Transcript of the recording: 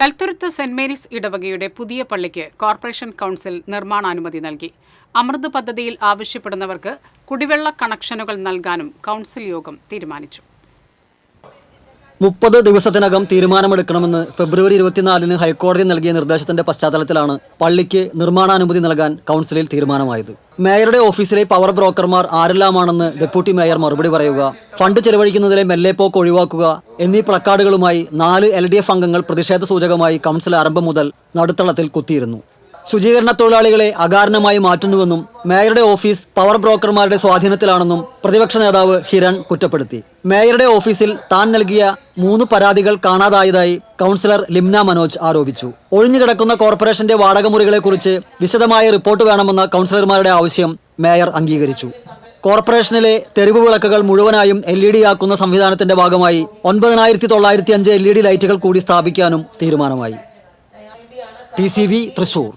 Elthuruthu saint Mary's ഇടവകയുടെ പുതിയ പള്ളിക്ക് കോർപ്പറേഷൻ കൗൺസിൽ നിർമ്മാണാനുമതി നൽകി. അമൃത് പദ്ധതിയിൽ ആവശ്യപ്പെടുന്നവർക്ക് കുടിവെള്ള കണക്ഷനുകൾ നൽകാനും കൗൺസിൽ യോഗം തീരുമാനിച്ചു. 30 ദിവസത്തിനകം തീരുമാനമെടുക്കണമെന്ന് ഫെബ്രുവരി 24-ന് ഹൈക്കോടതി നൽകിയ നിർദ്ദേശത്തിന്റെ പശ്ചാത്തലത്തിലാണ് പള്ളിക്ക് നിർമ്മാണാനുമതി നൽകാൻ കൗൺസിലിൽ തീരുമാനമായത്. മേയറുടെ ഓഫീസിലെ പവർ ബ്രോക്കർമാർ ആരെല്ലാമാണെന്ന് ഡെപ്യൂട്ടി മേയർ മറുപടി പറയുക, ഫണ്ട് ചെലവഴിക്കുന്നതിലെ മെല്ലെപ്പോക്ക് ഒഴിവാക്കുക എന്നീ പ്ലക്കാർഡുകളുമായി 4 LDF അംഗങ്ങൾ പ്രതിഷേധ സൂചകമായി കൗൺസിൽ ആരംഭം മുതൽ നടുത്തളത്തിൽ കുത്തിയിരുന്നു. ശുചീകരണ തൊഴിലാളികളെ അകാരണമായി മാറ്റുന്നുവെന്നും മേയറുടെ ഓഫീസ് പവർ ബ്രോക്കർമാരുടെ സ്വാധീനത്തിലാണെന്നും പ്രതിപക്ഷ നേതാവ് ഹിരൺ കുറ്റപ്പെടുത്തി. മേയറുടെ ഓഫീസിൽ താൻ നൽകിയ 3 പരാതികൾ കാണാതായതായി കൗൺസിലർ ലിംന മനോജ് ആരോപിച്ചു. ഒഴിഞ്ഞുകിടക്കുന്ന കോർപ്പറേഷന്റെ വാടക മുറികളെക്കുറിച്ച് വിശദമായ റിപ്പോർട്ട് വേണമെന്ന കൗൺസിലർമാരുടെ ആവശ്യം മേയർ അംഗീകരിച്ചു. കോർപ്പറേഷനിലെ തെരുവ് വിളക്കുകൾ മുഴുവനായും LED ആക്കുന്ന സംവിധാനത്തിന്റെ ഭാഗമായി 9905 LED ലൈറ്റുകൾ കൂടി സ്ഥാപിക്കാനും തീരുമാനമായി. TCV തൃശൂർ.